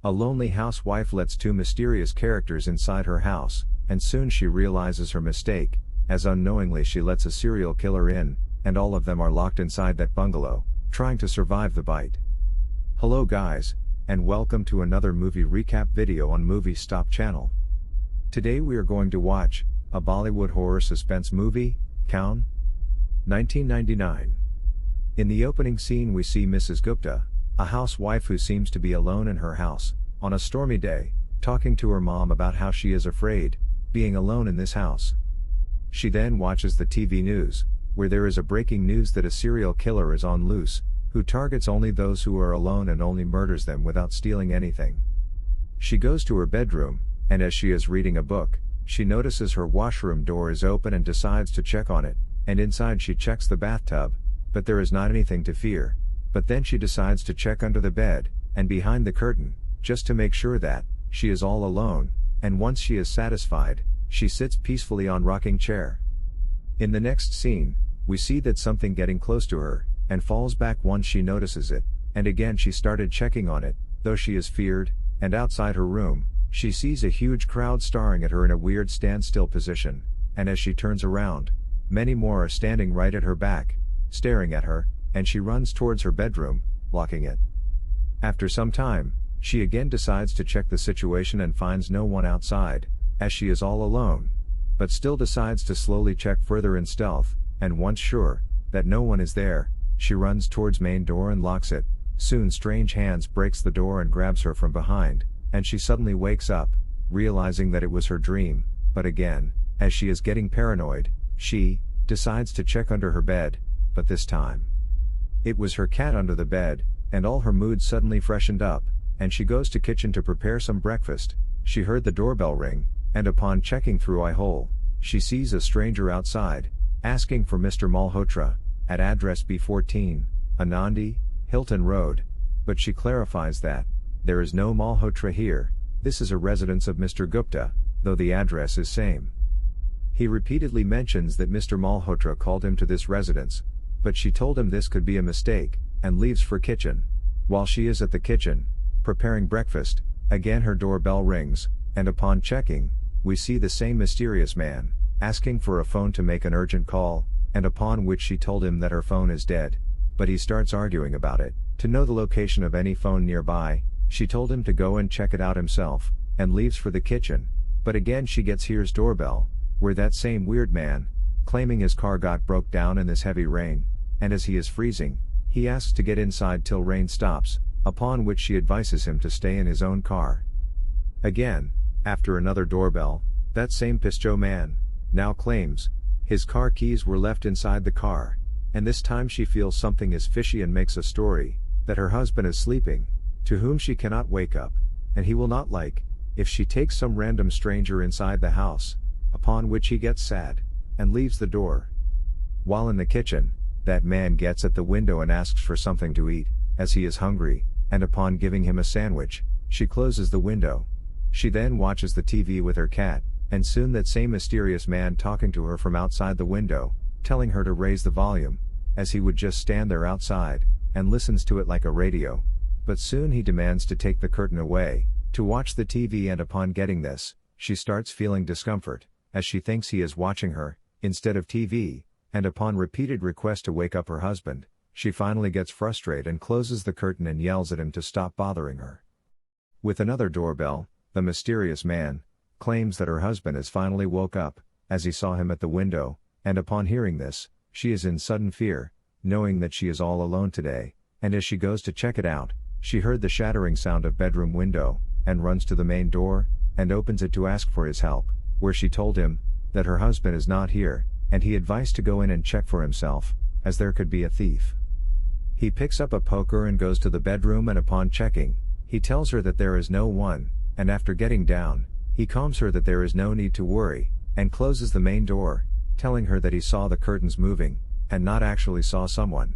A lonely housewife lets two mysterious characters inside her house, and soon she realizes her mistake, as unknowingly she lets a serial killer in, and all of them are locked inside that bungalow, trying to survive the bite. Hello guys, and welcome to another movie recap video on Moviesstop channel. Today we are going to watch a Bollywood horror suspense movie, Kaun, 1999. In the opening scene we see Mrs. Gupta, a housewife who seems to be alone in her house, on a stormy day, talking to her mom about how she is afraid, being alone in this house. She then watches the TV news, where there is a breaking news that a serial killer is on loose, who targets only those who are alone and only murders them without stealing anything. She goes to her bedroom, and as she is reading a book, she notices her washroom door is open and decides to check on it, and inside she checks the bathtub, but there is not anything to fear. But then she decides to check under the bed, and behind the curtain, just to make sure that she is all alone, and once she is satisfied, she sits peacefully on rocking chair. In the next scene, we see that something getting close to her, and falls back once she notices it, and again she started checking on it, though she is feared, and outside her room, she sees a huge crowd staring at her in a weird standstill position, and as she turns around, many more are standing right at her back, staring at her, and she runs towards her bedroom, locking it. After some time, she again decides to check the situation and finds no one outside, as she is all alone, but still decides to slowly check further in stealth, and once sure that no one is there, she runs towards main door and locks it. Soon strange hands breaks the door and grabs her from behind, and she suddenly wakes up, realizing that it was her dream, but again, as she is getting paranoid, she decides to check under her bed, but this time it was her cat under the bed, and all her mood suddenly freshened up, and she goes to kitchen to prepare some breakfast. She heard the doorbell ring, and upon checking through eye hole, she sees a stranger outside, asking for Mr. Malhotra, at address B14, Anandi, Hilton Road, but she clarifies that there is no Malhotra here, this is a residence of Mr. Gupta, though the address is same. He repeatedly mentions that Mr. Malhotra called him to this residence, but she told him this could be a mistake, and leaves for kitchen. While she is at the kitchen, preparing breakfast, again her doorbell rings, and upon checking, we see the same mysterious man, asking for a phone to make an urgent call, and upon which she told him that her phone is dead, but he starts arguing about it. To know the location of any phone nearby, she told him to go and check it out himself, and leaves for the kitchen, but again she gets hears doorbell, where that same weird man, claiming his car got broke down in this heavy rain, and as he is freezing, he asks to get inside till rain stops, upon which she advises him to stay in his own car. Again, after another doorbell, that same Pisto man, now claims, his car keys were left inside the car, and this time she feels something is fishy and makes a story, that her husband is sleeping, to whom she cannot wake up, and he will not like, if she takes some random stranger inside the house, upon which he gets sad, and leaves the door. While in the kitchen, that man gets at the window and asks for something to eat, as he is hungry, and upon giving him a sandwich, she closes the window. She then watches the TV with her cat, and soon that same mysterious man talking to her from outside the window, telling her to raise the volume, as he would just stand there outside, and listens to it like a radio. But soon he demands to take the curtain away, to watch the TV, and upon getting this, she starts feeling discomfort, as she thinks he is watching her, instead of TV, and upon repeated request to wake up her husband, she finally gets frustrated and closes the curtain and yells at him to stop bothering her. With another doorbell, the mysterious man claims that her husband has finally woke up, as he saw him at the window, and upon hearing this, she is in sudden fear, knowing that she is all alone today, and as she goes to check it out, she heard the shattering sound of bedroom window, and runs to the main door, and opens it to ask for his help, where she told him that her husband is not here, and he advised to go in and check for himself, as there could be a thief. He picks up a poker and goes to the bedroom, and upon checking, he tells her that there is no one, and after getting down, he calms her that there is no need to worry, and closes the main door, telling her that he saw the curtains moving, and not actually saw someone.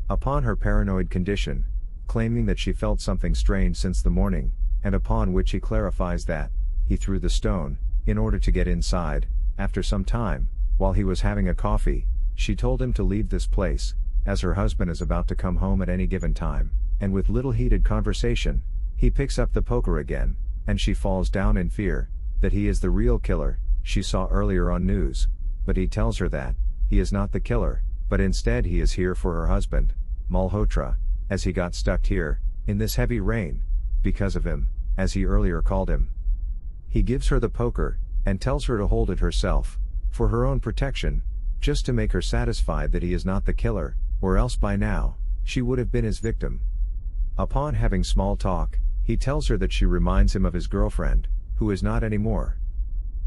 Upon her paranoid condition, claiming that she felt something strange since the morning, and upon which he clarifies that he threw the stone in order to get inside. After some time, while he was having a coffee, she told him to leave this place, as her husband is about to come home at any given time, and with little heated conversation, He picks up the poker again, and she falls down in fear, that he is the real killer she saw earlier on news, but he tells her that he is not the killer, but instead he is here for her husband, Malhotra, as he got stuck here, in this heavy rain, because of him, as he earlier called him. He gives her the poker, and tells her to hold it herself, for her own protection, just to make her satisfied that he is not the killer, or else by now, she would have been his victim. Upon having small talk, he tells her that she reminds him of his girlfriend, who is not anymore.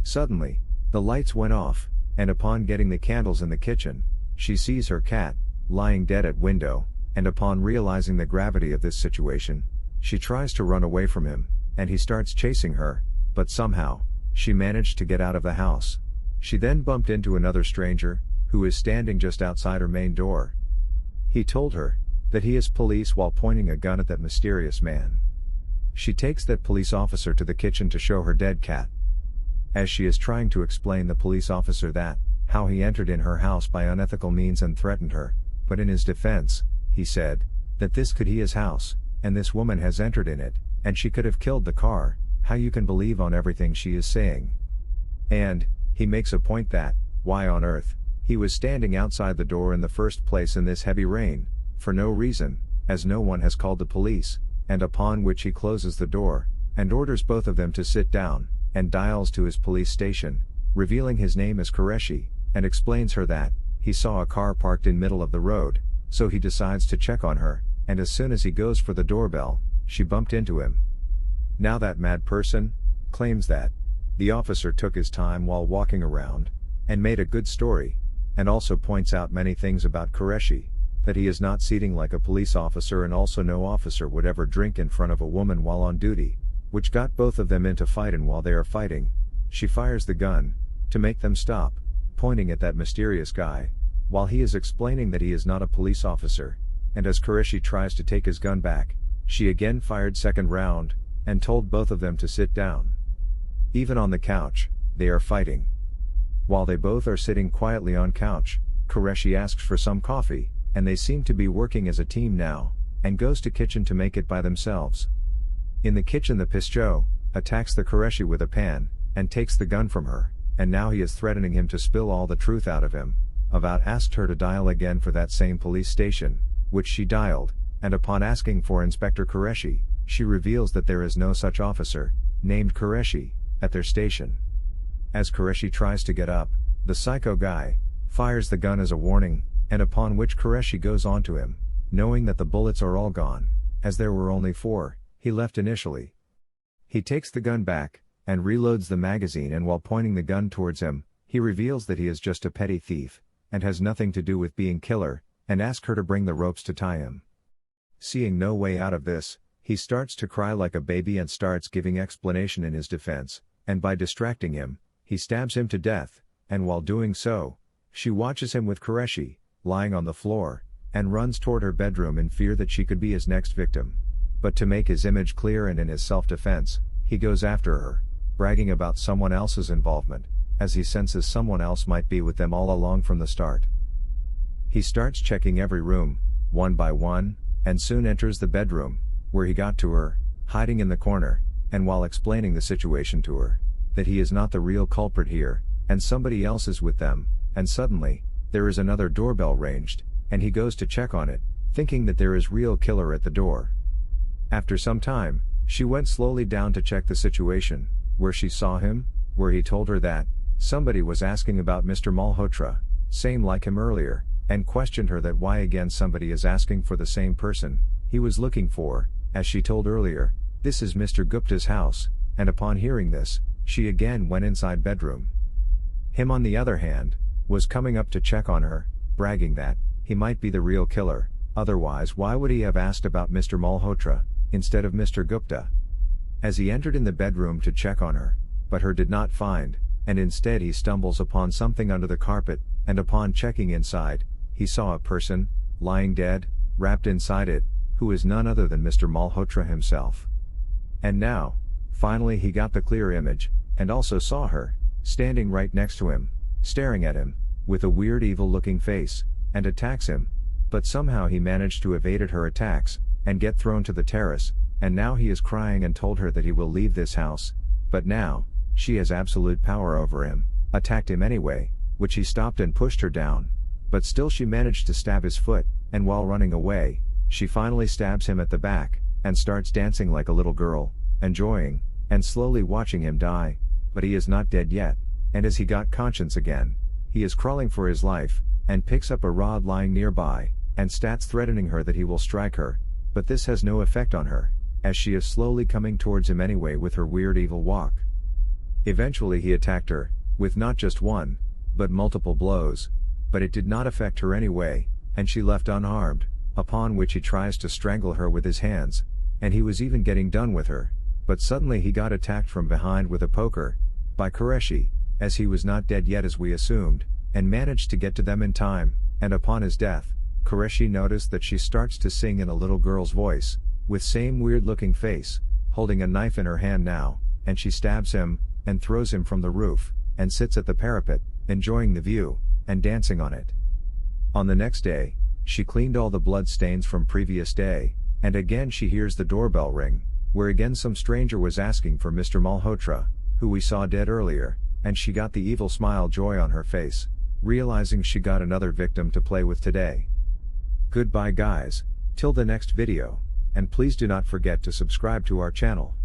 Suddenly, the lights went off, and upon getting the candles in the kitchen, she sees her cat, lying dead at window, and upon realizing the gravity of this situation, she tries to run away from him, and he starts chasing her, but somehow, she managed to get out of the house. She then bumped into another stranger, who is standing just outside her main door. He told her that he is police while pointing a gun at that mysterious man. She takes that police officer to the kitchen to show her dead cat. As she is trying to explain the police officer that, how he entered in her house by unethical means and threatened her, but in his defense, he said, that this could be his house, and this woman has entered in it, and she could have killed the car, how you can believe on everything she is saying. And, he makes a point that, why on earth, he was standing outside the door in the first place in this heavy rain, for no reason, as no one has called the police, and upon which he closes the door, and orders both of them to sit down, and dials to his police station, revealing his name as Qureshi, and explains her that, he saw a car parked in middle of the road, so he decides to check on her, and as soon as he goes for the doorbell, she bumped into him. Now that mad person claims that the officer took his time while walking around, and made a good story, and also points out many things about Qureshi, that he is not seating like a police officer, and also no officer would ever drink in front of a woman while on duty, which got both of them into fight, and while they are fighting, she fires the gun, to make them stop, pointing at that mysterious guy, while he is explaining that he is not a police officer, and as Qureshi tries to take his gun back, she again fired second round, and told both of them to sit down. Even on the couch, they are fighting. While they both are sitting quietly on couch, Qureshi asks for some coffee, and they seem to be working as a team now, and goes to kitchen to make it by themselves. In the kitchen the Pischot attacks the Qureshi with a pan, and takes the gun from her, and now he is threatening him to spill all the truth out of him. About asked her to dial again for that same police station, which she dialed, and upon asking for Inspector Qureshi, she reveals that there is no such officer, named Qureshi, at their station. As Qureshi tries to get up, the psycho guy fires the gun as a warning, and upon which Qureshi goes on to him, knowing that the bullets are all gone, as there were only 4 he left initially. He takes the gun back, and reloads the magazine, and while pointing the gun towards him, he reveals that he is just a petty thief, and has nothing to do with being killer, and asks her to bring the ropes to tie him. Seeing no way out of this, he starts to cry like a baby and starts giving explanation in his defense, and by distracting him, he stabs him to death, and while doing so, she watches him with Qureshi, lying on the floor, and runs toward her bedroom in fear that she could be his next victim. But to make his image clear and in his self-defense, he goes after her, bragging about someone else's involvement, as he senses someone else might be with them all along from the start. He starts checking every room, one by one, and soon enters the bedroom, where he got to her, hiding in the corner, and while explaining the situation to her, that he is not the real culprit here, and somebody else is with them, and suddenly, there is another doorbell ranged, and he goes to check on it, thinking that there is real killer at the door. After some time, she went slowly down to check the situation, where she saw him, where he told her that somebody was asking about Mr. Malhotra, same like him earlier, and questioned her that why again somebody is asking for the same person he was looking for, as she told earlier, this is Mr. Gupta's house, and upon hearing this, she again went inside bedroom. Him on the other hand, was coming up to check on her, bragging that he might be the real killer, otherwise why would he have asked about Mr. Malhotra, instead of Mr. Gupta? As he entered in the bedroom to check on her, but her did not find, and instead he stumbles upon something under the carpet, and upon checking inside, he saw a person, lying dead, wrapped inside it, who is none other than Mr. Malhotra himself. And now, finally he got the clear image, and also saw her, standing right next to him, staring at him, with a weird evil-looking face, and attacks him, but somehow he managed to evade her attacks, and get thrown to the terrace, and now he is crying and told her that he will leave this house, but now, she has absolute power over him, attacked him anyway, which he stopped and pushed her down, but still she managed to stab his foot, and while running away, she finally stabs him at the back, and starts dancing like a little girl, enjoying, and slowly watching him die, but he is not dead yet, and as he got conscience again, he is crawling for his life, and picks up a rod lying nearby, and starts threatening her that he will strike her, but this has no effect on her, as she is slowly coming towards him anyway with her weird evil walk. Eventually he attacked her, with not just one, but multiple blows, but it did not affect her anyway, and she left unharmed, upon which he tries to strangle her with his hands, and he was even getting done with her, but suddenly he got attacked from behind with a poker, by Qureshi, as he was not dead yet as we assumed, and managed to get to them in time, and upon his death, Qureshi noticed that she starts to sing in a little girl's voice, with same weird looking face, holding a knife in her hand now, and she stabs him, and throws him from the roof, and sits at the parapet, enjoying the view, and dancing on it. On the next day, she cleaned all the blood stains from previous day, and again she hears the doorbell ring, where again some stranger was asking for Mr. Malhotra, who we saw dead earlier, and she got the evil smile joy on her face, realizing she got another victim to play with today. Goodbye guys, till the next video, and please do not forget to subscribe to our channel.